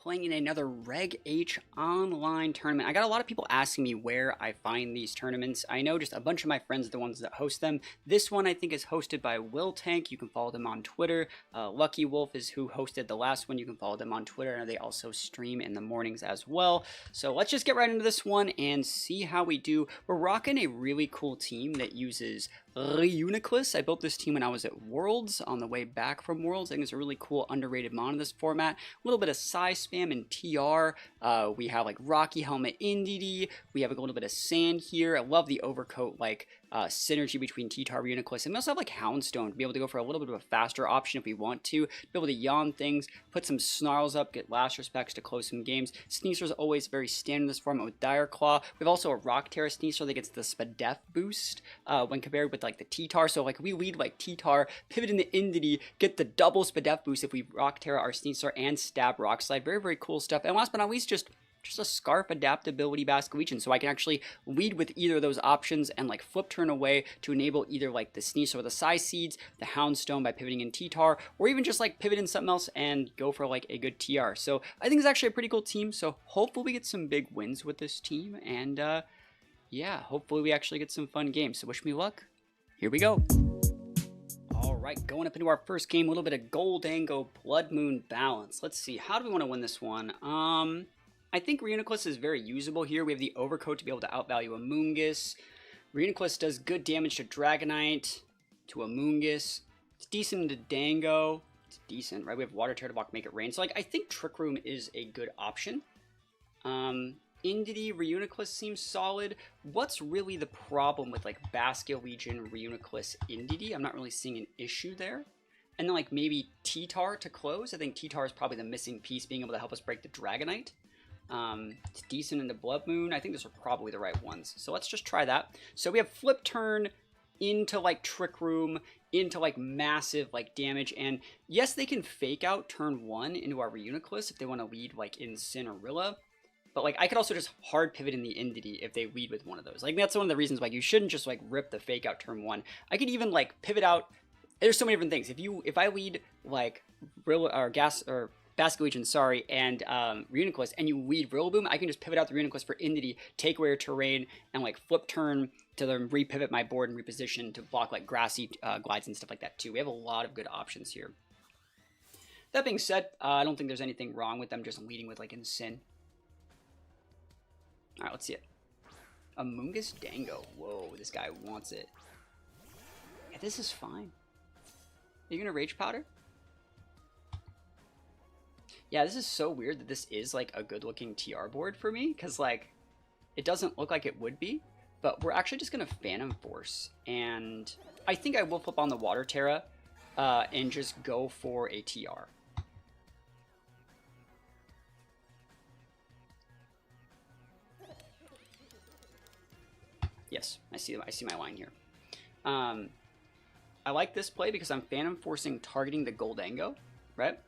playing in another Reg H online tournament. I got a lot of people asking me where I find these tournaments. I know just a bunch of my friends are the ones that host them. This one I think is hosted by Wiltank. You can follow them on Twitter. Lucky Wolf is who hosted the last one. You can follow them on Twitter, and they also stream in the mornings as well. So let's just get right into this one and see how we do. We're rocking a really cool team that uses Reuniclus. I built this team when I was at Worlds, on the way back from Worlds. I think it's a really cool, underrated mon in this format. A little bit of size spam and TR. We have like Rocky Helmet NDD. We have a little bit of sand here. I love the overcoat like synergy between T-Tar, Reuniclus, and we also have like Houndstone to be able to go for a little bit of a faster option if we want to. Be able to yawn things, put some snarls up, get last respects to close some games. Sneasler is always very standard in this format with Dire Claw. We have also a Rock Terra Sneasler that gets the Spadef boost when compared with like the T-Tar. So like we lead like T-Tar, pivot into Indity, get the double Spadef boost if we Rock Terra our Sneasler and stab Rock Slide. Very, very cool stuff. And last but not least, just a Scarf adaptability Basculegion, so I can actually lead with either of those options and like flip turn away to enable either like the Sneasler or the Size Seeds, the Houndstone by pivoting in T-Tar, or even just like pivot in something else and go for like a good TR. So I think it's actually a pretty cool team, so hopefully we get some big wins with this team, and yeah, hopefully we actually get some fun games. So wish me luck. Here we go. Alright, going up into our first game, a little bit of Gholdengo Blood Moon Balance. Let's see, how do we want to win this one? I think Reuniclus is very usable here. We have the Overcoat to be able to outvalue Amoonguss. Reuniclus does good damage to Dragonite, to Amoonguss. It's decent to Dango. It's decent, right? We have Water Tear to block Make It Rain. So, like, I think Trick Room is a good option. Indity, Reuniclus seems solid. What's really the problem with, like, Basculegion, Reuniclus, Indity? I'm not really seeing an issue there. And then, like, maybe T-Tar to close. I think T-Tar is probably the missing piece, being able to help us break the Dragonite. It's decent into Blood Moon. I think those are probably the right ones. So let's just try that. So we have Flip Turn into like Trick Room, into like massive like damage. And yes, they can fake out turn 1 into our Reuniclus if they want to lead like in Cinerilla. But like I could also just hard pivot in the Indity if they lead with one of those. Like that's one of the reasons why you shouldn't just like rip the fake out turn 1. I could even like pivot out. There's so many different things. If I lead like Basculegion, sorry, and Reuniclus, and you lead Rillaboom, I can just pivot out the Reuniclus for Indity, take away your terrain, and like flip turn to then repivot my board and reposition to block like grassy glides and stuff like that too. We have a lot of good options here. That being said, I don't think there's anything wrong with them just leading with like Incin. Alright, let's see it. Amoonguss Dango. Whoa, this guy wants it. Yeah, this is fine. Are you gonna Rage Powder? Yeah, this is so weird that this is like a good looking TR board for me, because like it doesn't look like it would be, but we're actually just gonna Phantom Force, and I think I will flip on the Water Terra and just go for a TR. Yes, I see my line here. I like this play because I'm Phantom Forcing targeting the Gholdengo, right?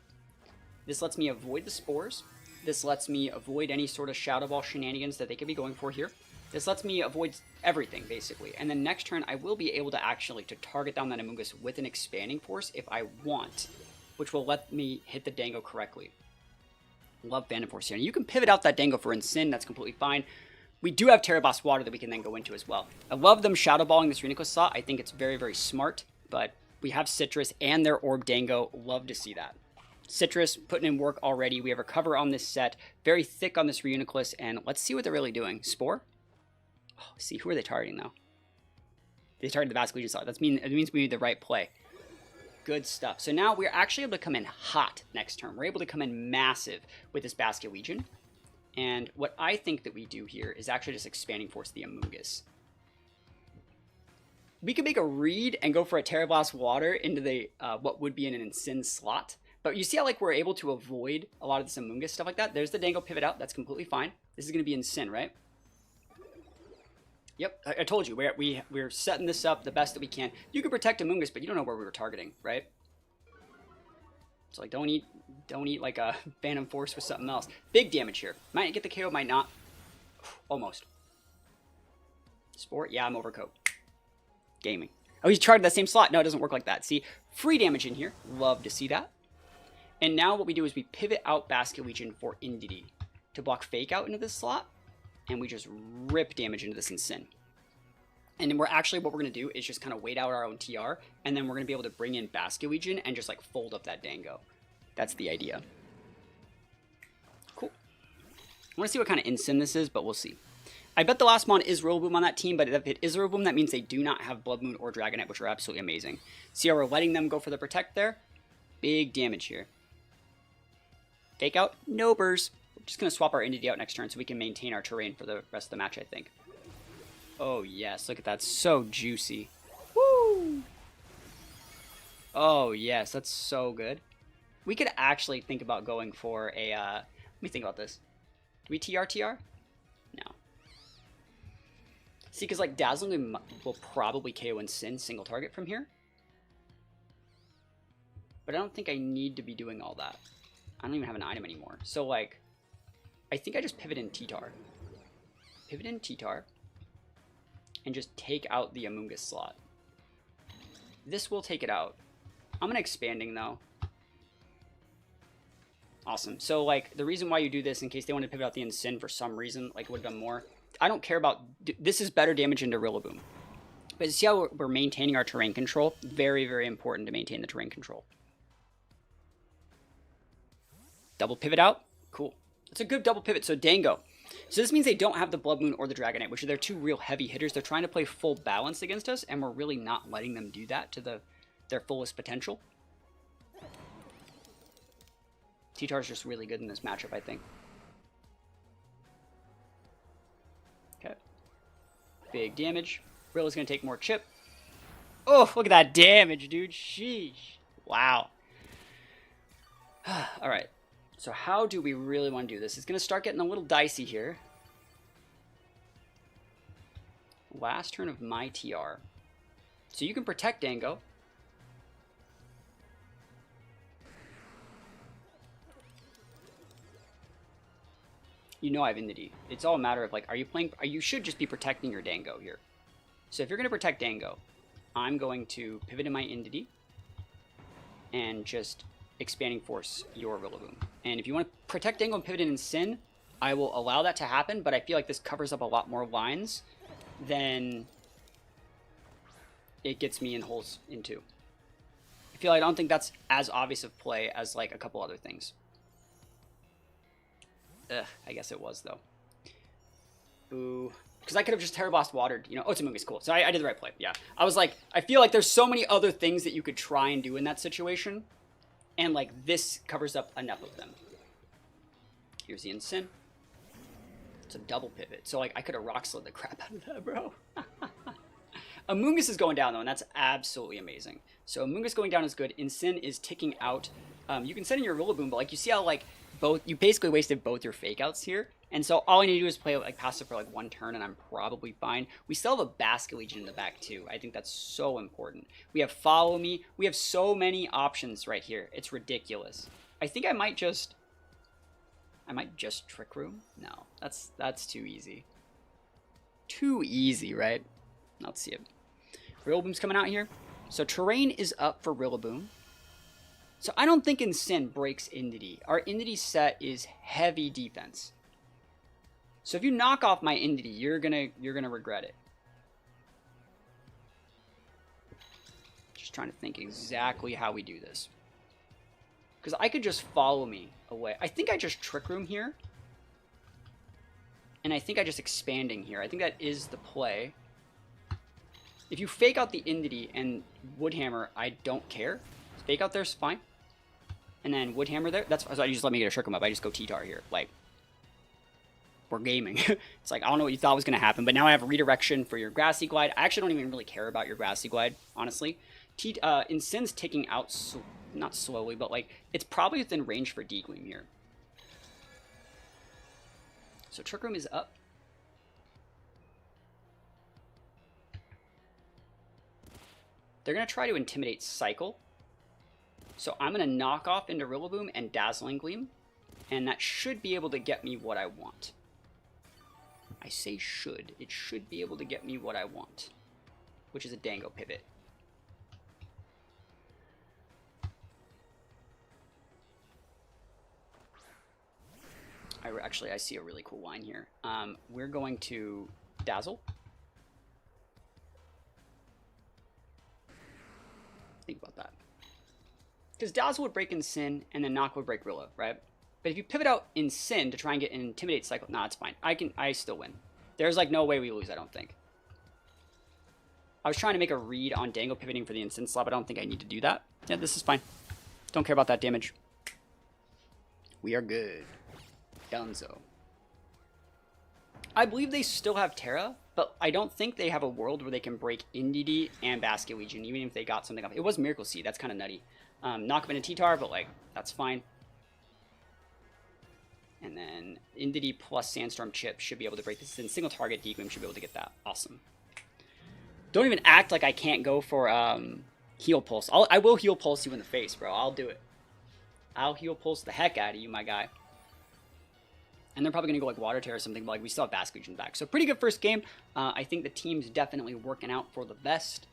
This lets me avoid the spores. This lets me avoid any sort of Shadow Ball shenanigans that they could be going for here. This lets me avoid everything, basically. And then next turn, I will be able to actually to target down that Amoonguss with an Expanding Force if I want, which will let me hit the Dango correctly. Love Phantom Force here. And you can pivot out that Dango for Incin. That's completely fine. We do have Terra Blast Water that we can then go into as well. I love them Shadow Balling this Reuniclus slot. I think it's very, very smart. But we have Citrus and their Orb Dango. Love to see that. Citrus putting in work already. We have Recover on this set. Very thick on this Reuniclus. And let's see what they're really doing. Spore? Oh, see, who are they targeting, though? They targeted the Basculegion slot. It means we made the right play. Good stuff. So now we're actually able to come in hot next turn. We're able to come in massive with this Basculegion. And what I think that we do here is actually just Expanding Force the Amoonguss. We could make a read and go for a Terra Blast Water into the what would be in an Incin slot. But you see how like we're able to avoid a lot of this Amoonguss stuff like that? There's the Dango pivot out. That's completely fine. This is going to be Incin, right? Yep, I told you. We're setting this up the best that we can. You can protect Amoonguss, but you don't know where we were targeting, right? So like don't eat like a Phantom Force with something else. Big damage here. Might get the KO, might not. Almost. Sport? Yeah, I'm Overcoat. Gaming. Oh, he's charged that same slot. No, it doesn't work like that. See, free damage in here. Love to see that. And now what we do is we pivot out Basket Legion for Indeedee to block Fake Out into this slot, and we just rip damage into this Incin. And then what we're going to do is just kind of wait out our own TR, and then we're going to be able to bring in Basket Legion and just like fold up that Dango. That's the idea. Cool. I want to see what kind of Incin this is, but we'll see. I bet the last mon is Rillaboom on that team, but if it is Rillaboom, that means they do not have Blood Moon or Dragonite, which are absolutely amazing. See how we're letting them go for the Protect there? Big damage here. Fake Out, no burrs. We're just going to swap our Indeedee out next turn so we can maintain our terrain for the rest of the match, I think. Oh, yes. Look at that. So juicy. Woo! Oh, yes. That's so good. We could actually think about going for a... let me think about this. Do we TR? No. See, because, like, Dazzling will probably KO Incin single target from here. But I don't think I need to be doing all that. I don't even have an item anymore. So, like, I think I just pivot in T-Tar. Pivot in T-Tar. And just take out the Amoonguss slot. This will take it out. I'm going to Expanding, though. Awesome. So, like, the reason why you do this, in case they want to pivot out the Incin for some reason, like, it would have done more. I don't care about... This is better damage into Rillaboom. But see how we're maintaining our terrain control? Very, very important to maintain the terrain control. Double pivot out? Cool. It's a good double pivot. So, Dango. So this means they don't have the Blood Moon or the Dragonite, which are their two real heavy hitters. They're trying to play full balance against us, and we're really not letting them do that to their fullest potential. T-Tar is just really good in this matchup, I think. Okay. Big damage. Rilla's going to take more chip. Oh, look at that damage, dude. Sheesh. Wow. All right. So how do we really want to do this? It's going to start getting a little dicey here. Last turn of my TR. So you can protect Dango. You know I have Indeedee. It's all a matter of, like, are you playing... You should just be protecting your Dango here. So if you're going to protect Dango, I'm going to pivot in my Indeedee and just Expanding Force your Rillaboom. And if you want to protect Dango and pivot in Incin, I will allow that to happen, but I feel like this covers up a lot more lines than it gets me in holes into. I don't think that's as obvious of play as, like, a couple other things. Ugh, I guess it was, though. Ooh. Because I could have just Terra Blast watered, you know. Oh, it's Amoonguss, cool. So I did the right play, yeah. I was like, I feel like there's so many other things that you could try and do in that situation. And, like, this covers up enough of them. Here's the Incin. It's a double pivot. So, like, I could have rock slid the crap out of that, bro. Amoonguss is going down, though, and that's absolutely amazing. So Amoonguss going down is good. Incin is ticking out. You can send in your Rillaboom, but, like, you see how, like, you basically wasted both your fake outs here. And so all I need to do is play, like, passive for, like, one turn, and I'm probably fine. We still have a Basket Legion in the back, too. I think that's so important. We have Follow Me. We have so many options right here. It's ridiculous. I think I might just Trick Room? No, that's too easy. Too easy, right? Let's see it. Rillaboom's coming out here. So terrain is up for Rillaboom. So I don't think Incin breaks Indeedee. Our Indeedee set is heavy defense. So if you knock off my Indeedee, you're gonna regret it. Just trying to think exactly how we do this. Because I could just Follow Me away. I think I just Trick Room here. And I think I just Expanding here. I think that is the play. If you fake out the Indeedee and Woodhammer, I don't care. Fake out there's fine. And then Woodhammer there. That's so you just let me get a Trick Room up. I just go T-Tar here. Like, we're gaming. It's like, I don't know what you thought was going to happen, but now I have a redirection for your Grassy Glide. I actually don't even really care about your Grassy Glide, honestly. Incin's ticking out, not slowly, but, like, it's probably within range for D-Gleam here. So Trick Room is up. They're going to try to Intimidate Cycle. So I'm going to knock off into Rillaboom and Dazzling Gleam, and that should be able to get me what I want. I say should. It should be able to get me what I want, which is a Dango pivot. I see a really cool line here. We're going to Dazzle. Think about that. Because Dazzle would break Sin, and then Knock would break Rilla, right? But if you pivot out Sin to try and get an Intimidate cycle, nah, it's fine. I still win. There's like no way we lose, I don't think. I was trying to make a read on Dango pivoting for the Instant slot, but I don't think I need to do that. Yeah, this is fine. Don't care about that damage. We are good. Dunzo. I believe they still have Terra, but I don't think they have a world where they can break Indeedee and Basket Legion, even if they got something up. It was Miracle Seed. That's kind of nutty. Knock him into T-Tar, but like, that's fine. And then Indeedee plus Sandstorm Chip should be able to break this. And single target Deglim should be able to get that. Awesome. Don't even act like I can't go for Heal Pulse. I will Heal Pulse you in the face, bro. I'll do it. I'll Heal Pulse the heck out of you, my guy. And they're probably going to go like Water Tear or something, but like we still have Basket Legion back. So pretty good first game. I think the team's definitely working out for the best.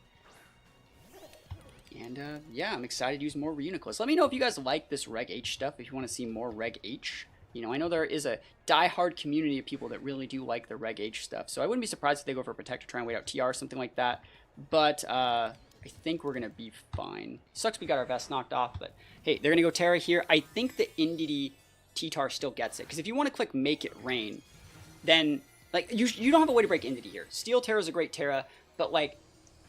And yeah, I'm excited to use more Reuniclus. Let me know if you guys like this Reg H stuff, if you want to see more Reg H. You know, I know there is a die-hard community of people that really do like the Reg H stuff. So I wouldn't be surprised if they go for Protect to try and wait out TR or something like that. But I think we're going to be fine. Sucks we got our vest knocked off, but hey, they're going to go Terra here. I think the Indeedee T-Tar still gets it. Because if you want to click Make It Rain, then like you don't have a way to break Indeedee here. Steel Terra is a great Terra, but like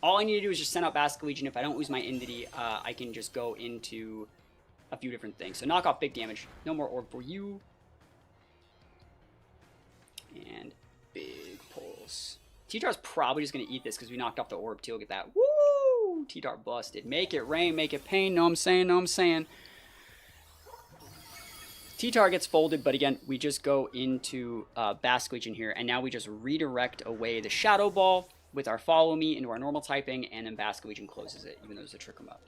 all I need to do is just send out Basket Legion. If I don't lose my Indeedee, I can just go into a few different things. So knock off big damage. No more orb for you. And big pulse. T-Tar's probably just going to eat this because we knocked off the orb too. Look at that. Woo! T-Tar busted. Make it rain, make it pain. Know what I'm saying? Know what I'm saying? T-Tar gets folded, but again, we just go into Basket Legion here, and now we just redirect away the Shadow Ball with our Follow Me into our normal typing, and then Basket Legion closes it, even though there's a Trick 'em Up.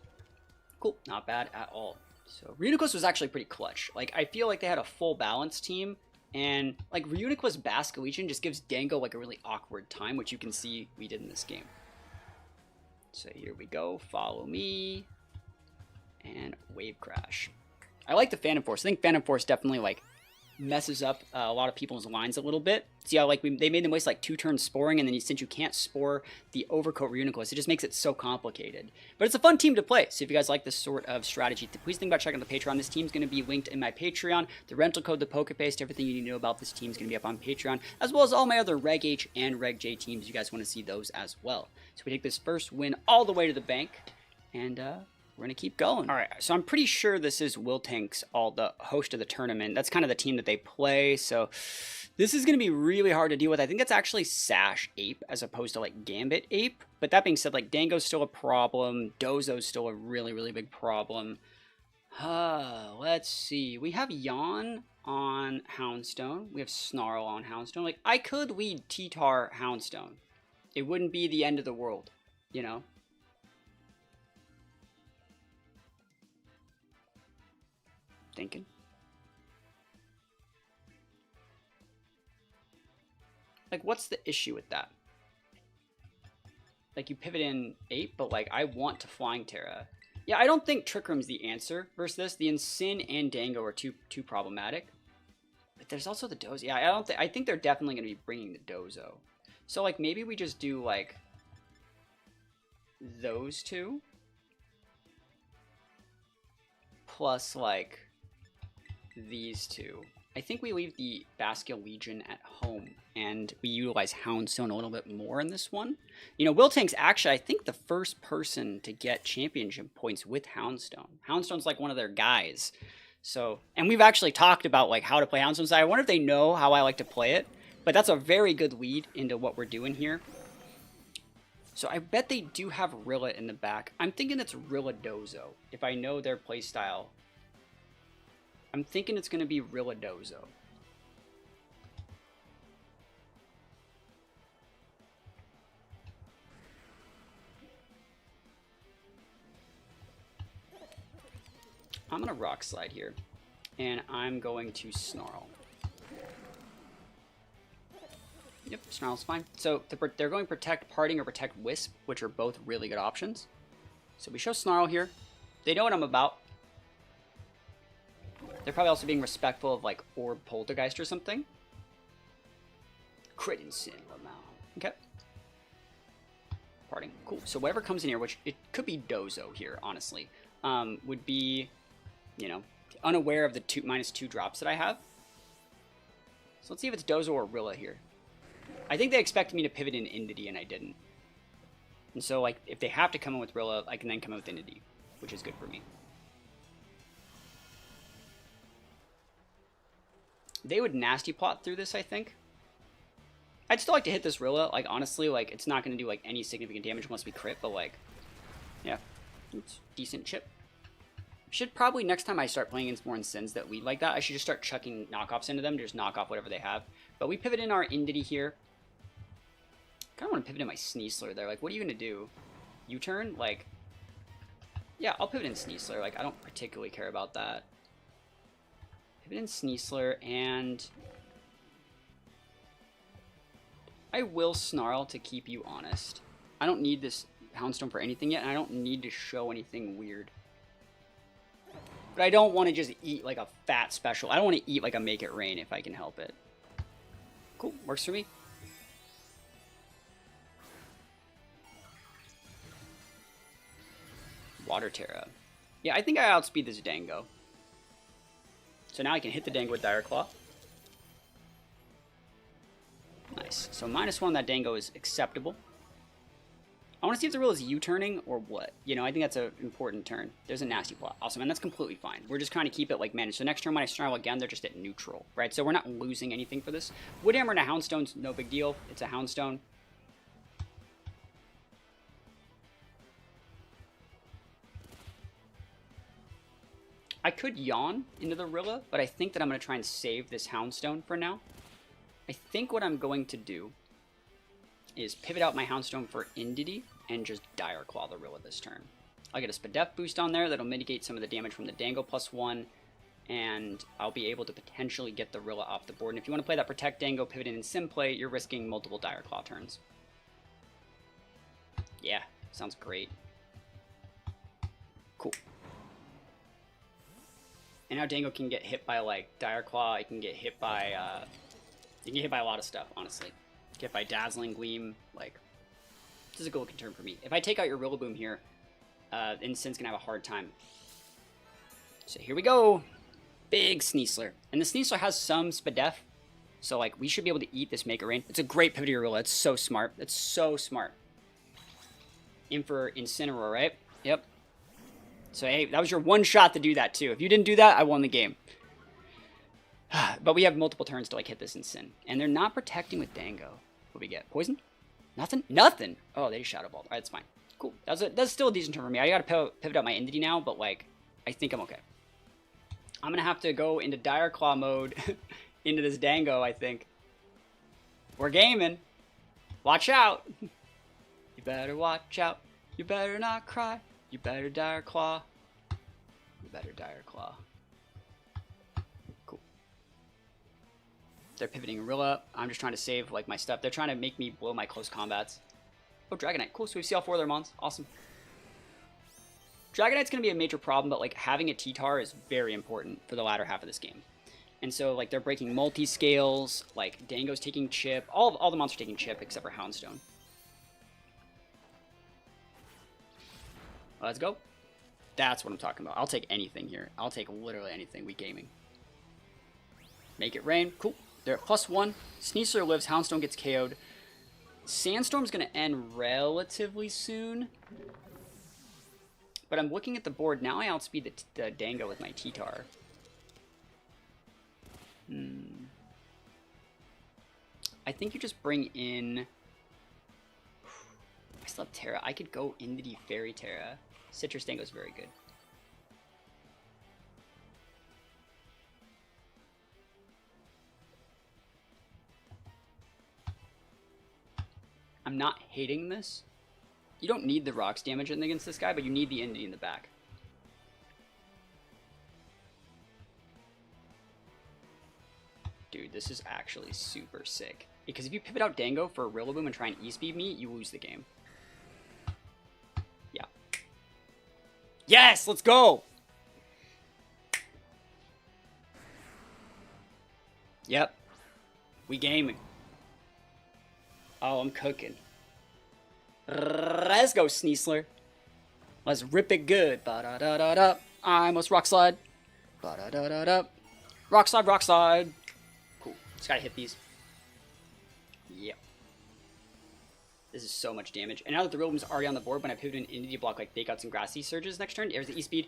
Cool. Not bad at all. So Reuniclus was actually pretty clutch. Like, I feel like they had a full balance team. And, like, Reuniclus Basket Legion just gives Dango, like, a really awkward time, which you can see we did in this game. So here we go. Follow Me. And Wave Crash. I like the Phantom Force. I think Phantom Force definitely, like, messes up a lot of people's lines a little bit. See how, like, they made them waste, like, 2 turns sporing, and then since you can't spore the Overcoat Reuniclus, it just makes it so complicated. But it's a fun team to play, so if you guys like this sort of strategy, please think about checking out the Patreon. This team's going to be linked in my Patreon. The rental code, the PokePaste, everything you need to know about this team's going to be up on Patreon, as well as all my other Reg H and Reg J teams. You guys want to see those as well. So we take this first win all the way to the bank, and we're going to keep going. All right, so I'm pretty sure this is Wiltank's, the host of the tournament. That's kind of the team that they play, so this is going to be really hard to deal with. I think that's actually Sash Ape as opposed to, like, Gambit Ape. But that being said, like, Dango's still a problem. Dozo's still a really, really big problem. Let's see. We have Yawn on Houndstone. We have Snarl on Houndstone. Like, I could lead T-Tar Houndstone. It wouldn't be the end of the world, you know? Thinking. Like, what's the issue with that? Like, you pivot in Ape, but, like, I want to Flying Terra. Yeah, I don't think Trick Room's the answer versus this. The Insyn and Dango are too problematic. But there's also the Dozo. Yeah, I think they're definitely going to be bringing the Dozo. So, like, maybe we just do, like, those two. Plus, like, these two. I think we leave the Basket Legion at home, and we utilize Houndstone a little bit more in this one. You know, Wiltank's actually, I think, the first person to get championship points with Houndstone. Houndstone's like one of their guys. So, and we've actually talked about, like, how to play Houndstone. So I wonder if they know how I like to play it. But that's a very good lead into what we're doing here. So I bet they do have Rilla in the back. I'm thinking it's Rilla Dozo, if I know their playstyle. I'm thinking it's going to be Rilla Dozo. I'm going to Rock Slide here, and I'm going to Snarl. Yep, Snarl's fine. So they're going Protect Parting or Protect Wisp, which are both really good options. So we show Snarl here. They know what I'm about. They're probably also being respectful of, like, Orb Poltergeist or something. Crit and Sin amount. Okay. Parting. Cool. So whatever comes in here, which it could be Dozo here, honestly, would be, you know, unaware of the -2 drops that I have. So let's see if it's Dozo or Rilla here. I think they expected me to pivot in Indity, and I didn't. And so, like, if they have to come in with Rilla, I can then come in with Indity, which is good for me. They would nasty plot through this, I think. I'd still like to hit this Rilla. Like, honestly, like, it's not going to do, like, any significant damage unless we crit, but, like, yeah. It's decent chip. Should probably, next time I start playing against more Sins that lead like that, I should just start chucking knockoffs into them, just knock off whatever they have. But we pivot in our Indity here. Kind of want to pivot in my Sneasler there. Like, what are you going to do? U-turn? Like, yeah, I'll pivot in Sneasler. Like, I don't particularly care about that. Pivot in Sneasler, and I will Snarl to keep you honest. I don't need this Houndstone for anything yet, and I don't need to show anything weird. But I don't want to just eat like a fat special. I don't want to eat like a Make It Rain if I can help it. Cool, works for me. Water Terra. Yeah, I think I outspeed this Dango. So now I can hit the Dango with Dire Claw. Nice. So -1 that Dango is acceptable. I want to see if the Rill is U-turning or what. You know, I think that's an important turn. There's a nasty plot. Awesome, and that's completely fine. We're just trying to keep it like managed. So next turn when I Snarl again, they're just at neutral, right? So we're not losing anything for this. Woodhammer and a Houndstone's no big deal. It's a Houndstone. I could Yawn into the Rilla, but I think that I'm going to try and save this Houndstone for now. I think what I'm going to do is pivot out my Houndstone for Indity and just Dire Claw the Rilla this turn. I'll get a Spadef boost on there that'll mitigate some of the damage from the Dango +1, and I'll be able to potentially get the Rilla off the board. And if you want to play that Protect Dango, pivot in and Sim play, you're risking multiple Dire Claw turns. Yeah, sounds great. Cool. And now Dango can get hit by like Dire Claw. It can get hit by a lot of stuff, honestly. Get by Dazzling Gleam. Like, this is a good turn for me. If I take out your Rillaboom here, Sin's gonna have a hard time. So here we go. Big Sneasler. And the Sneasler has some Spadef. So like we should be able to eat this Make It Rain. It's a great pivot to your Rilla. It's so smart. It's so smart. In for Incineroar, right? Yep. So hey, that was your one shot to do that too. If you didn't do that, I won the game. But we have multiple turns to like hit this Incin. And they're not protecting with Dango. What do we get? Poison? Nothing? Nothing! Oh, they just Shadow Balled. Alright, that's fine. Cool. That's still a decent turn for me. I gotta pivot out my Indity now, but like, I think I'm okay. I'm gonna have to go into Dire Claw mode into this Dango, I think. We're gaming. Watch out! You better watch out. You better not cry. You better Dire Claw. You better Dire Claw. Cool. They're pivoting Rilla. I'm just trying to save like my stuff. They're trying to make me blow my close combats. Oh, Dragonite. Cool. So we see all 4 of their mons. Awesome. Dragonite's going to be a major problem, but like having a T-Tar is very important for the latter half of this game. And so like they're breaking multi-scales, like Dango's taking chip. All the monsters are taking chip except for Houndstone. Let's go. That's what I'm talking about. I'll take anything here. I'll take literally anything. We gaming. Make It Rain. Cool. They're at +1. Sneasler lives. Houndstone gets KO'd. Sandstorm's going to end relatively soon. But I'm looking at the board. Now I outspeed the Dango with my T-Tar. I think you just bring in... I still have Terra. I could go into the Fairy Terra. Citrus Dango is very good. I'm not hating this. You don't need the rocks damage against this guy, but you need the Indie in the back. Dude, this is actually super sick. Because if you pivot out Dango for Rillaboom and try and E-speed me, you lose the game. Yeah. Yes, let's go! Yep. We gaming. Oh, I'm cooking. Let's go, Sneasler. Let's rip it good. Ba-da-da-da-da. I almost rock slide. Ba-da-da-da-da. Rock slide, rock slide. Cool. Just gotta hit these. Yep. This is so much damage. And now that the Rillaboom's already on the board, when I pivot an Indie block like Fake Outs and Grassy Surges next turn, there's the E-Speed.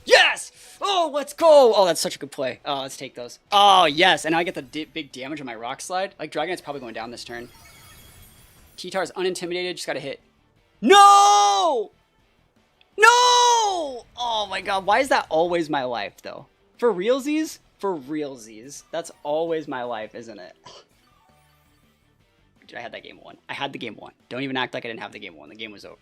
Yes! Oh, let's go! Oh, that's such a good play. Oh, let's take those. Oh, yes. And now I get the big damage on my Rock Slide. Like, Dragonite's probably going down this turn. T-Tar's unintimidated. Just gotta hit. No! No! Oh, my God. Why is that always my life, though? For realsies? For realsies. That's always my life, isn't it? Dude, I had that game won. I had the game won. Don't even act like I didn't have the game won. The game was over.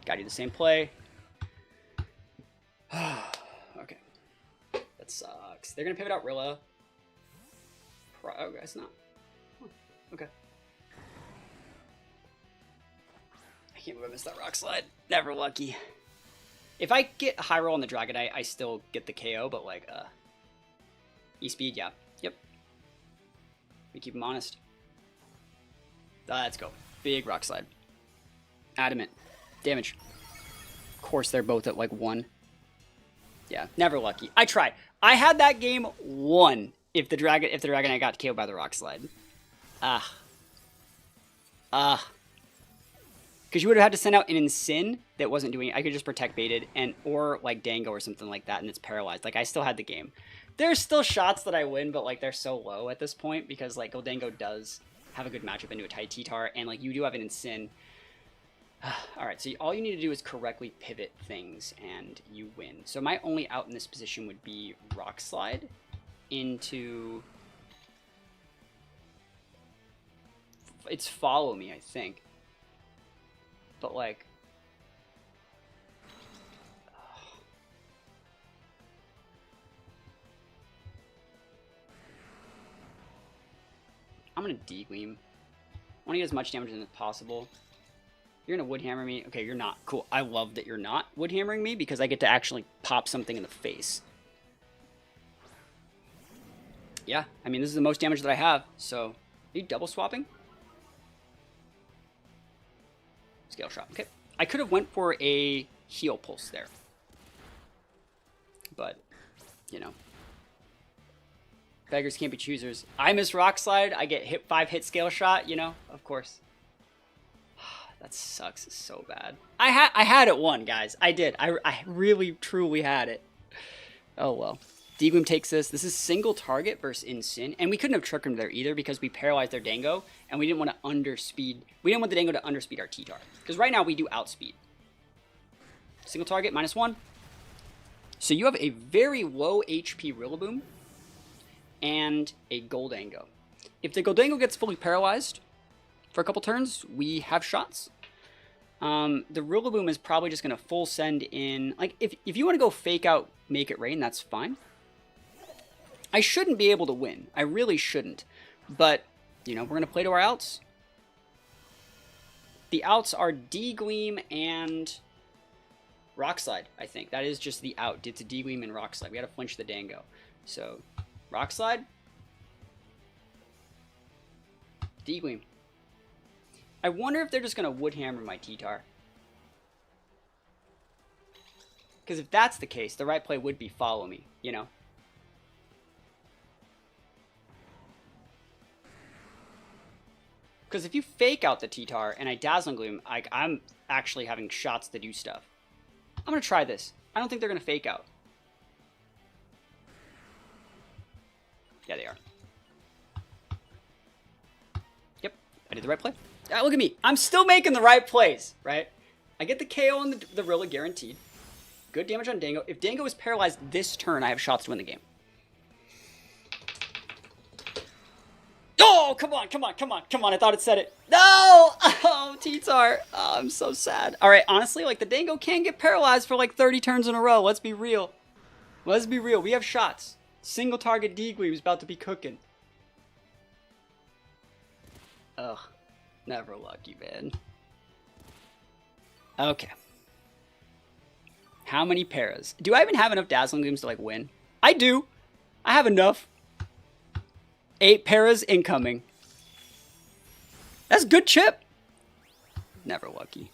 Gotta do the same play. Okay. That sucks. They're gonna pivot out Rilla. Oh, guys, not. Huh. Okay. I can't believe I missed that Rock Slide. Never lucky. If I get high roll on the Dragonite, I still get the KO, but like, E-Speed, yeah. Yep. We keep him honest. Let's go. Big Rock Slide. Adamant. Damage. Of course, they're both at like 1. Yeah, never lucky. I tried. I had that game won if the Dragonite got KO'd by the Rock Slide. Because you would have had to send out an Incin that wasn't doing it. I could just protect baited or like Dango or something like that, and it's paralyzed. Like I still had the game. There's still shots that I win, but like they're so low at this point because like Gholdengo does have a good matchup into a tight T-Tar, and like you do have an Incin. Alright, so all you need to do is correctly pivot things, and you win. So my only out in this position would be Rock Slide into... It's Follow Me, I think. But, like... I'm gonna D-Gleam. I want to get as much damage as possible. You're gonna wood hammer me? Okay, you're not. Cool. I love that you're not wood hammering me because I get to actually pop something in the face. Yeah, I mean, this is the most damage that I have, so... Are you double swapping? Scale Shot. Okay. I could have went for a Heal Pulse there. But, you know. Beggars can't be choosers. I miss Rock Slide. I get 5 hit Scale Shot, you know? Of course. That sucks so bad. I had it won, guys. I did. I really, truly had it. Oh, well. D-Gloom takes this. This is single target versus Incin. And we couldn't have tricked him there either because we paralyzed their Dango. And we didn't want to underspeed. We didn't want the Dango to underspeed our T-Tar. Because right now we do outspeed. Single target, -1. So you have a very low HP Rillaboom and a Gholdengo. If the Gholdengo gets fully paralyzed for a couple turns, we have shots. The Rillaboom is probably just going to full send in. Like, if you want to go fake out, make it rain, that's fine. I shouldn't be able to win. I really shouldn't. But, you know, we're going to play to our outs. The outs are D-Gleam and Rock Slide, I think. That is just the out. It's a D-Gleam and Rock Slide. We got to flinch the Dango. So, Rock Slide. D-Gleam. I wonder if they're just going to wood hammer my T-Tar. Because if that's the case, the right play would be Follow Me, you know? Because if you fake out the T-Tar and I Dazzling Gloom, I'm actually having shots to do stuff. I'm going to try this. I don't think they're going to fake out. Yeah, they are. Yep, I did the right play. Look at me. I'm still making the right plays, right? I get the KO on the Rilla guaranteed. Good damage on Dango. If Dango is paralyzed this turn, I have shots to win the game. Oh, come on, come on, come on, come on. I thought it said it. No! Oh, T-Tar. Oh, I'm so sad. All right, honestly, like, the Dango can get paralyzed for, like, 30 turns in a row. Let's be real. Let's be real. We have shots. Single target D-Gleam is about to be cooking. Ugh. Never lucky, man. Okay. How many paras? Do I even have enough Dazzling Gleams to like win? I do. I have enough. 8 paras incoming. That's good chip. Never lucky.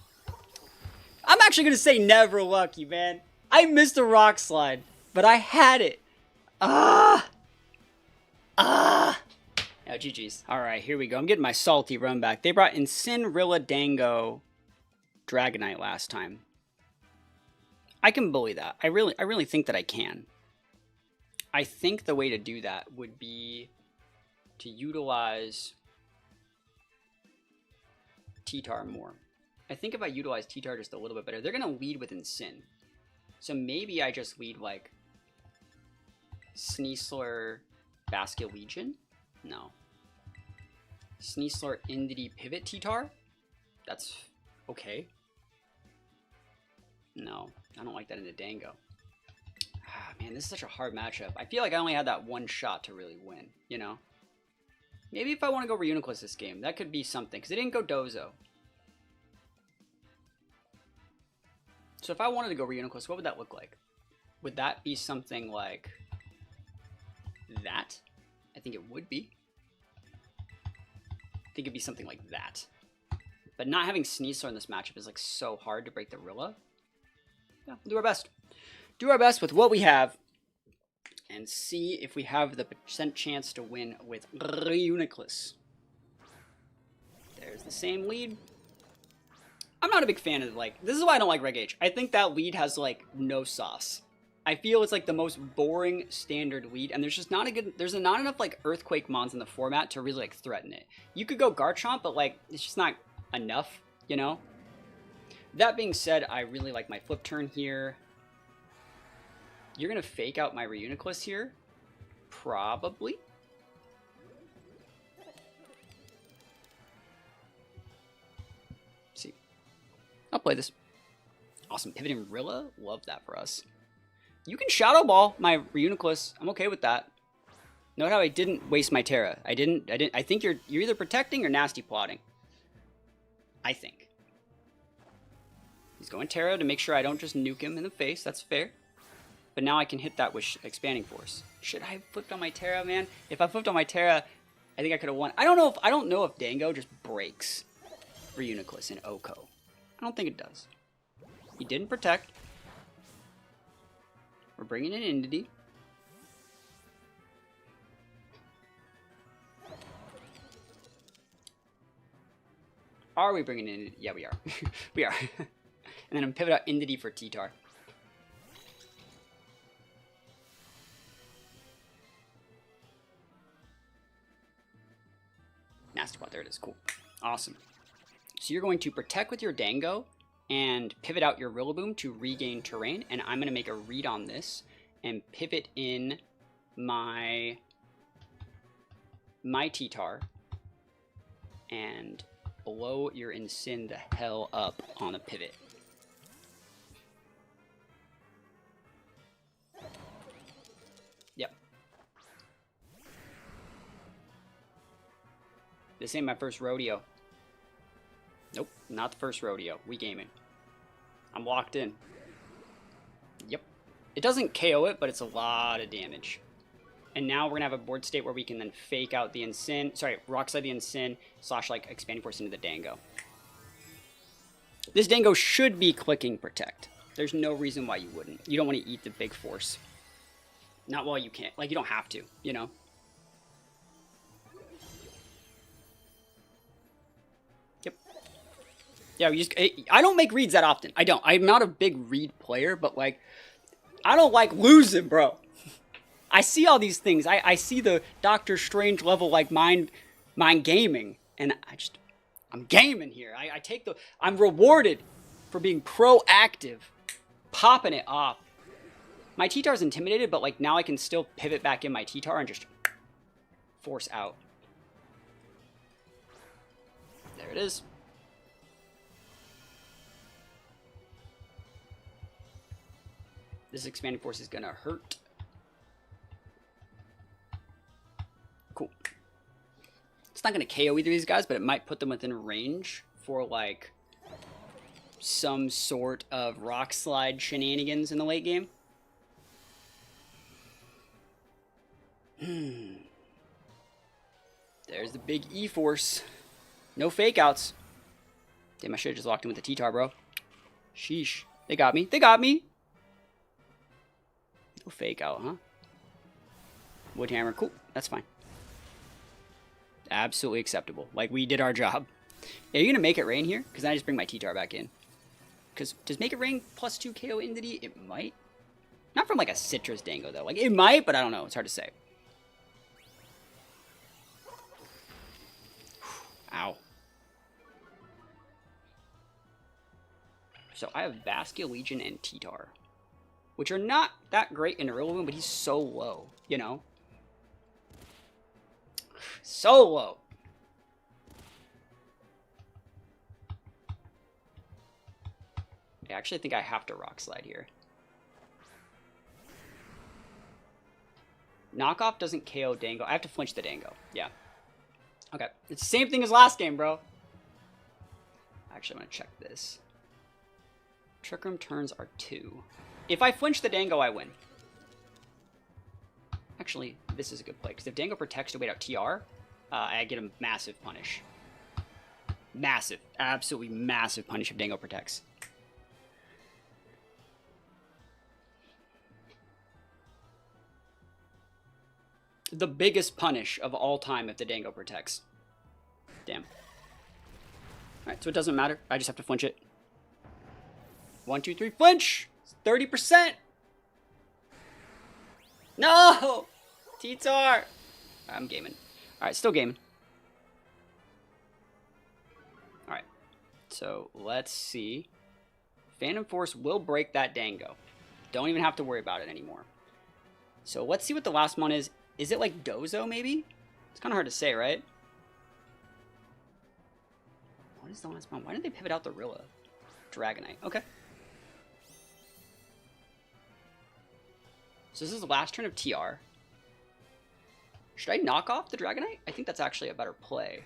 I'm actually going to say never lucky, man. I missed a rock slide, but I had it. Now, GG's. All right, here we go. I'm getting my salty run back. They brought in Gholdengo Dragonite last time. I can bully that. I really think that I can. I think the way to do that would be to utilize T-Tar more. I think if I utilize T-Tar just a little bit better, they're going to lead with Incin. So maybe I just lead like Sneasler Basket Legion? No. Sneasler Indity Pivot T-Tar? That's okay. No, I don't like that in the Dango. Ah, man, this is such a hard matchup. I feel like I only had that one shot to really win, you know? Maybe if I want to go Reuniclus this game, that could be something, because it didn't go Dozo. So if I wanted to go Reuniclus, what would that look like? Would that be something like that? I think it would be. I think it'd be something like that. But not having Sneasler in this matchup is like so hard to break the Rilla. Yeah, we'll do our best. Do our best with what we have. And see if we have the percent chance to win with Reuniclus. There's the same lead. I'm not a big fan of, like, this is why I don't like Reg H. I think that lead has, like, no sauce. I feel it's, like, the most boring standard lead, and there's just not a good, there's not enough, like, Earthquake mons in the format to really, like, threaten it. You could go Garchomp, but, like, it's just not enough, you know? That being said, I really like my flip turn here. You're going to fake out my Reuniclus here? Probably. See. I'll play this. Awesome. Pivoting Rilla. Love that for us. You can Shadow Ball my Reuniclus. I'm okay with that. Note how I didn't waste my Terra. I think you're either protecting or nasty plotting. I think. He's going Terra to make sure I don't just nuke him in the face. That's fair. But now I can hit that with Expanding Force. Should I have flipped on my Terra, man? If I flipped on my Terra, I think I could have won. I don't know if Dango just breaks Reuniclus in Oko. I don't think it does. He didn't protect. We're bringing in Indity. Are we bringing in Indity? Yeah, we are. We are. And then I'm pivot out Indity for T-Tar. Nasty Plot, there it is, cool. Awesome. So you're going to protect with your Dango and pivot out your Rillaboom to regain terrain, and I'm going to make a read on this and pivot in my T-Tar and blow your Incin the hell up on a pivot. Yep. This ain't my first rodeo. Nope, not the first rodeo. We gaming. I'm locked in. Yep. It doesn't KO it, but it's a lot of damage. And now we're going to have a board state where we can then fake out the Incin. Sorry, Rock Slide the Incin / like Expanding Force into the Dango. This Dango should be clicking Protect. There's no reason why you wouldn't. You don't want to eat the big force. Not while you can't. Like, you don't have to, you know? Yep. Yeah, I don't make reads that often. I don't. I'm not a big read player, but, like, I don't like losing, bro. I see all these things. I see the Doctor Strange level, like, mind gaming. And I'm gaming here. I'm rewarded for being proactive. Popping it off. My T-Tar's intimidated, but, like, now I can still pivot back in my T-Tar and just force out. There it is. This Expanding Force is gonna hurt. Cool. It's not going to KO either of these guys, but it might put them within range for, like, some sort of rock slide shenanigans in the late game. There's the big E-Force. No fake outs. Damn, I should have just locked in with the T-Tar, bro. Sheesh. They got me. They got me. No fake out, huh? Woodhammer. Cool. That's fine. Absolutely acceptable. Like, we did our job. Are you going to make it rain here? Because then I just bring my T-Tar back in. Because does make it rain +2 KO Entity? It might. Not from, like, a Citrus Dango, though. Like, it might, but I don't know. It's hard to say. Ow. So I have Basculegion and T-Tar, which are not that great in Irrelevant, but he's so low, you know? So low. I actually think I have to Rock Slide here. Knockoff doesn't KO Dango. I have to flinch the Dango. Yeah. Okay. It's the same thing as last game, bro. Actually, I'm going to check this. Trick Room turns are 2. If I flinch the Dango, I win. Actually, this is a good play, because if Dango protects to wait out TR, I get a massive punish. Massive. Absolutely massive punish if Dango protects. The biggest punish of all time if the Dango protects. Damn. Alright, so it doesn't matter. I just have to flinch it. 1, 2, 3, flinch! It's 30%! No! T-Tar! I'm gaming. Alright, still gaming. Alright. So, let's see. Phantom Force will break that Dango. Don't even have to worry about it anymore. So, let's see what the last one is. Is it like Dozo, maybe? It's kind of hard to say, right? What is the last one? Why did they pivot out the Rilla? Dragonite. Okay. So this is the last turn of TR. Should I knock off the Dragonite? I think that's actually a better play.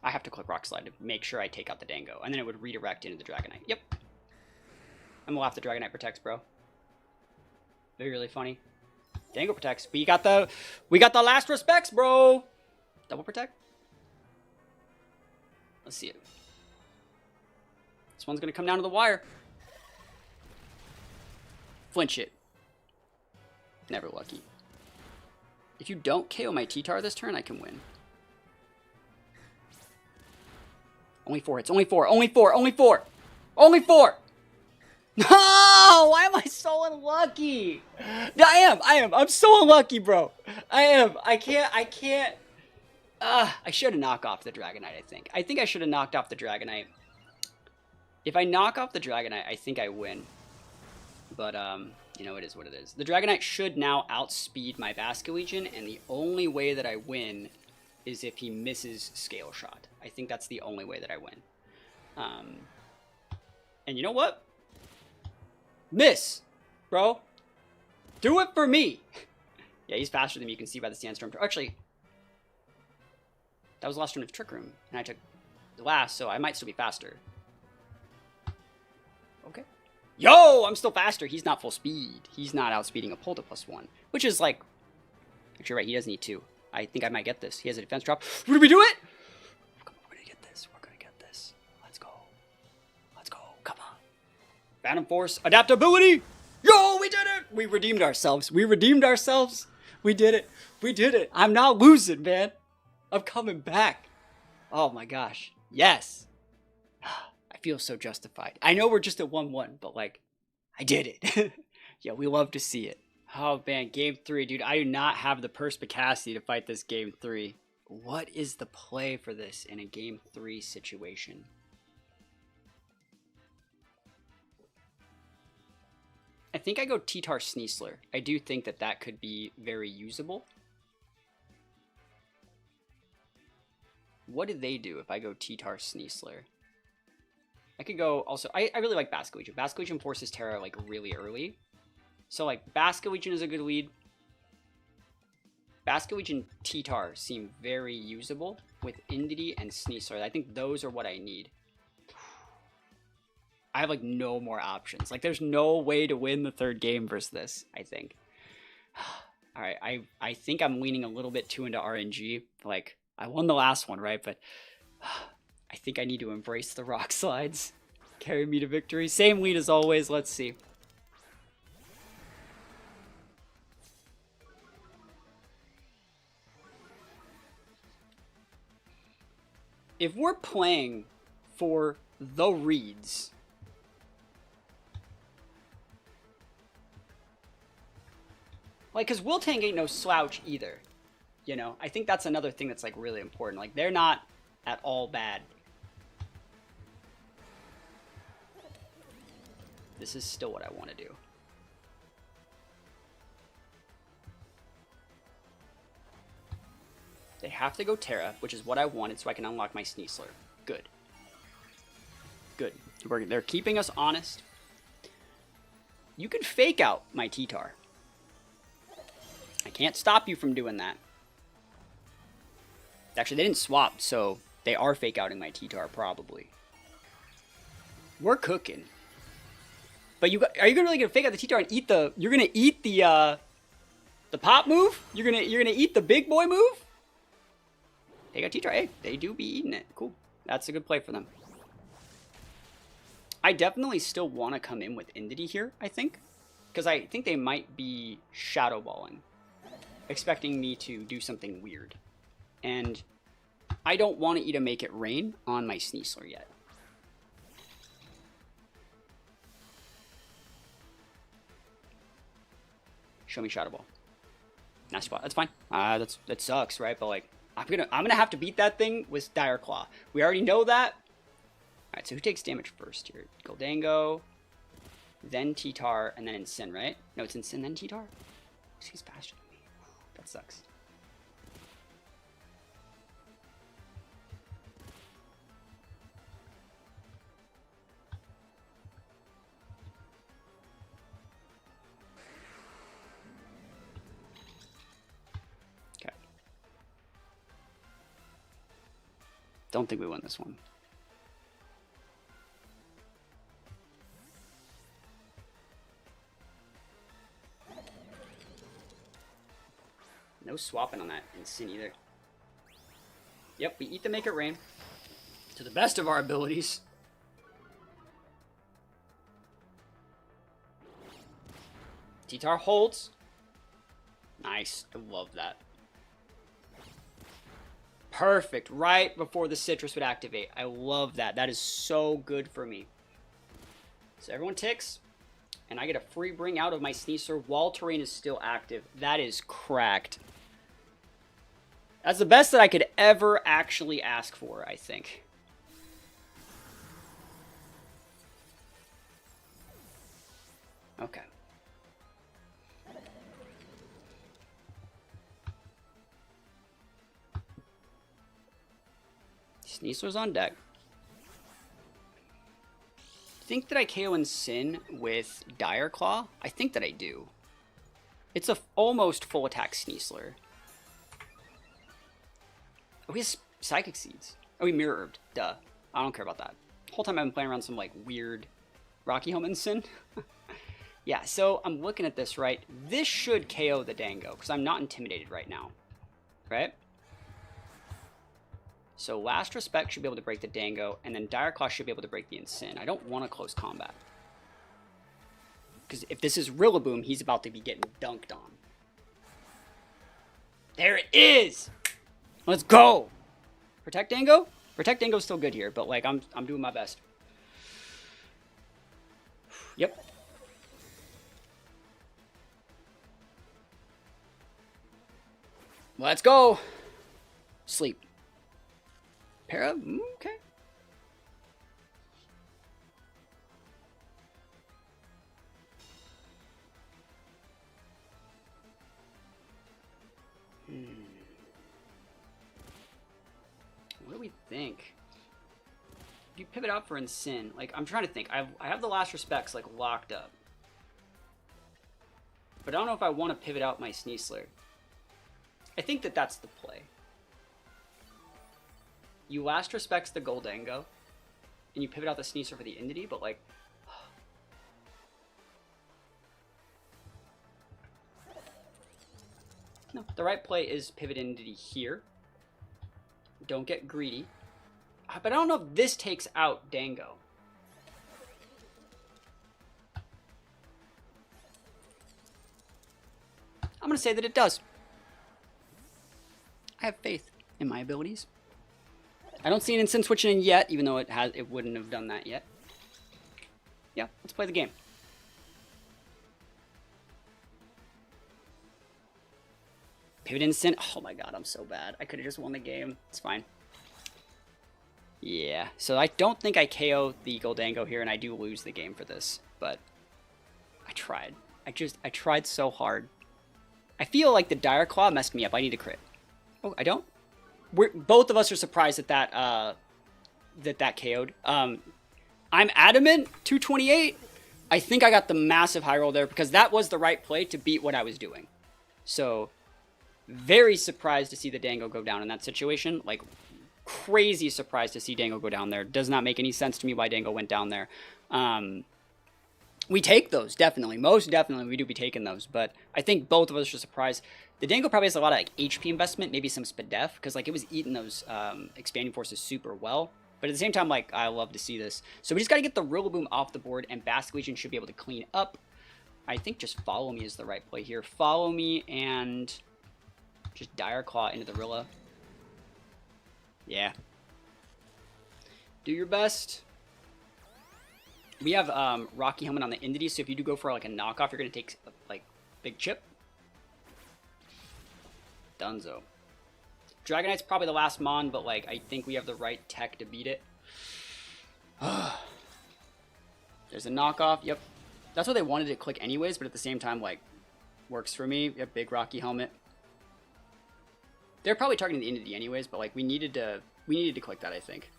I have to click Rock Slide to make sure I take out the Dango, and then it would redirect into the Dragonite. Yep. I'm gonna laugh the Dragonite protects, bro. Very really funny. Dango protects. We got the last respects, bro. Double protect. Let's see it. This one's gonna come down to the wire. Flinch it. Never lucky. If you don't KO my T-Tar this turn, I can win. Only 4 hits. Only 4. Only 4. Only 4. Only 4. No! Why am I so unlucky? I am. I'm so unlucky, bro. I am. I can't. I should have knocked off the Dragonite, I think. I think I should have knocked off the Dragonite. If I knock off the Dragonite, I think I win. But, you know, it is what it is. The Dragonite should now outspeed my Basculegion, and the only way that I win is if he misses Scale Shot. I think that's the only way that I win. And you know what? Miss, bro. Do it for me. Yeah, he's faster than me. You can see by the Sandstorm. Actually, that was the last turn of Trick Room, and I took the last, so I might still be faster. Okay. Yo, I'm still faster. He's not full speed. He's not outspeeding a Polta +1, which is like... Actually, right, he does need 2. I think I might get this. He has a defense drop. Did we do it? Come on, we're gonna get this. We're gonna get this. Let's go. Let's go. Come on. Phantom Force. Adaptability. Yo, we did it. We redeemed ourselves. We redeemed ourselves. We did it. We did it. I'm not losing, man. I'm coming back. Oh my gosh. Yes. I feel so justified. I know we're just at 1-1, but like, I did it. Yeah, we love to see it. Oh man, game 3, dude. I do not have the perspicacity to fight this game 3. What is the play for this in a game 3 situation? I think I go T-Tar Sneasler. I do think that that could be very usable. What do they do if I go T-Tar Sneasler? I could go also... I really like Basculegion. Basculegion forces Terra like really early. So like Basculegion is a good lead. Basculegion T-Tar seem very usable with Indity and Sneasler. I think those are what I need. I have like no more options. Like there's no way to win the third game versus this, I think. All right, I think I'm leaning a little bit too into RNG. Like I won the last one, right? But I think I need to embrace the rock slides. Carry me to victory. Same lead as always. Let's see. If we're playing for the reads, like, because Wiltank ain't no slouch either, you know? I think that's another thing that's, like, really important. Like, they're not at all bad. This is still what I want to do. They have to go Terra, which is what I wanted, so I can unlock my Sneasler. Good. Good. They're keeping us honest. You can fake out my T-Tar. I can't stop you from doing that. Actually, they didn't swap, so they are fake outing my T-Tar, probably. We're cooking. But are you really gonna fake out the T-Tar and eat the? You're gonna eat the pop move? You're gonna eat the big boy move? They got T-Tar. Hey, they do be eating it. Cool. That's a good play for them. I definitely still want to come in with Indity here, I think. Because I think they might be shadow balling. Expecting me to do something weird. And I don't want to eat a Make It Rain on my Sneasler yet. Show me shadow ball. Nice spot. That's fine. That sucks, right? But like, I'm gonna have to beat that thing with Dire Claw. We already know that. All right, so who takes damage first here? Gholdengo, then T-Tar, and then Incin, right? No, it's Incin, then T-Tar. He's faster than me. That sucks. Okay. Don't think we won this one. No swapping on that Incin either. Yep, we eat the Make It Rain to the best of our abilities. T-Tar holds. Nice. I love that. Perfect. Right before the citrus would activate. I love that. That is so good for me. So everyone ticks. And I get a free bring out of my Sneasler while terrain is still active. That is cracked. That's the best that I could ever actually ask for, I think. Okay. Sneasler's on deck. Think that I KO Incin with Dire Claw? I think that I do. It's a almost full attack Sneasler. Oh, he has Psychic Seeds. Oh, he Mirror Herbed. Duh. I don't care about that. The whole time I've been playing around some, like, weird Rocky Helm Incin. Yeah, so I'm looking at this, right? This should KO the Dango, because I'm not intimidated right now. Right? So Last Respect should be able to break the Dango, and then Dire Claw should be able to break the Incin. I don't want a close combat. Because if this is Rillaboom, he's about to be getting dunked on. There it is! Let's go! Protect Dango? Protect Dango's still good here, but like I'm doing my best. Yep. Let's go! Sleep. Para? Okay. What do we think? If you pivot out for Incin, like, I'm trying to think. I have the Last Respects, like, locked up. But I don't know if I want to pivot out my Sneasler. I think that that's the play. You last respects the Gholdengo, and you pivot out the Sneasler for the Entity, but like... No, the right play is pivot Entity here. Don't get greedy. But I don't know if this takes out Dango. I'm going to say that it does. I have faith in my abilities. I don't see an instant switching in yet, even though it wouldn't have done that yet. Yeah, let's play the game. Pivot instant. Oh my god, I'm so bad. I could have just won the game. It's fine. Yeah, so I don't think I KO the Gholdengo here, and I do lose the game for this. But I tried. I tried so hard. I feel like the Dire Claw messed me up. I need a crit. Oh, I don't? Both of us are surprised that that KO'd. I'm adamant, 228. I think I got the massive high roll there because that was the right play to beat what I was doing. So, very surprised to see the Dango go down in that situation. Like, crazy surprised to see Dango go down there. Does not make any sense to me why Dango went down there. We take those, definitely. Most definitely, we do be taking those. But I think both of us are surprised. The Dango probably has a lot of like, HP investment, maybe some SPDEF, because like it was eating those expanding forces super well. But at the same time, like, I love to see this. So we just got to get the Rillaboom off the board, and Basque Legion should be able to clean up. I think just Follow Me is the right play here. Follow Me and just Dire Claw into the Rilla. Yeah. Do your best. We have Rocky Helmet on the Entity, so if you do go for like a knockoff, you're going to take like big chip. Dunzo. Dragonite's probably the last Mon, but like I think we have the right tech to beat it. There's a knockoff. Yep. That's what they wanted to click anyways, but at the same time, like, works for me. Yep, big Rocky Helmet. They're probably targeting the Entity anyways, but like we needed to click that, I think.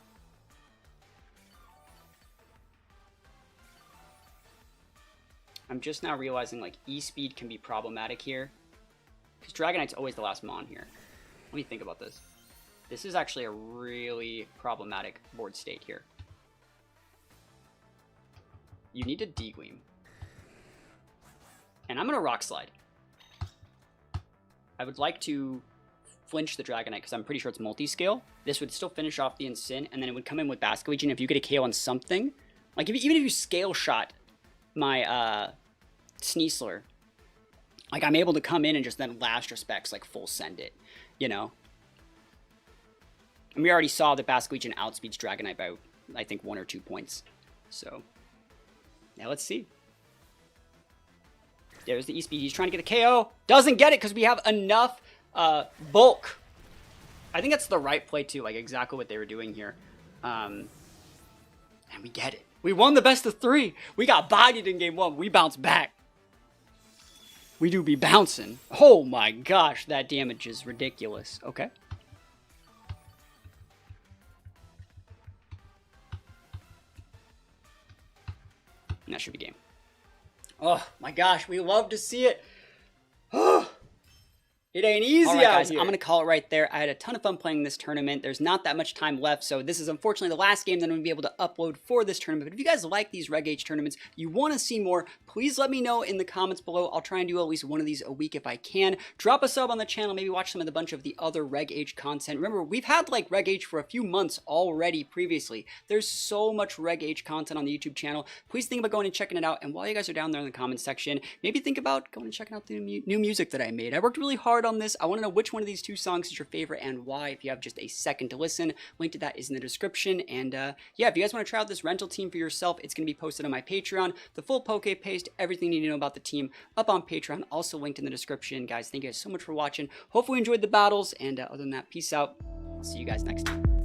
I'm just now realizing like E-Speed can be problematic here. Because Dragonite's always the last Mon here. Let me think about this. This is actually a really problematic board state here. You need to D-Gleam. And I'm going to Rock Slide. I would like to flinch the Dragonite because I'm pretty sure it's multi-scale. This would still finish off the Incin, and then it would come in with Basque Legion. If you get a KO on something, like even if you scale shot my Sneasler, like I'm able to come in and just then last respects like full send it, you know? And we already saw that Basque Legion outspeeds Dragonite by I think 1 or 2 points. So now let's see. There's the E-Speed. He's trying to get the KO. Doesn't get it because we have enough bulk. I think that's the right play too, like exactly what they were doing here. And we get it. We won the best of 3. We got bodied in game 1. We bounced back. We do be bouncing. Oh my gosh, that damage is ridiculous. Okay. And that should be game. Oh my gosh, we love to see it. Oh, it ain't easy out guys, here. I'm going to call it right there. I had a ton of fun playing this tournament. There's not that much time left, so this is unfortunately the last game that I'm going to be able to upload for this tournament. But if you guys like these Reg H tournaments, you want to see more, please let me know in the comments below. I'll try and do at least one of these a week if I can. Drop a sub on the channel, maybe watch some of the bunch of the other Reg H content. Remember, we've had like Reg H for a few months already previously. There's so much Reg H content on the YouTube channel. Please think about going and checking it out. And while you guys are down there in the comments section, maybe think about going and checking out the new music that I made. I worked really hard on this. I want to know which one of these 2 songs is your favorite and why. If you have just a second to listen, link to that is in the description. And yeah, if you guys want to try out this rental team for yourself, it's going to be posted on my Patreon. The full Poke Paste, everything you need to know about the team up on Patreon, also linked in the description. Guys, thank you guys so much for watching. Hopefully you enjoyed the battles, and other than that, peace out. I'll see you guys next time.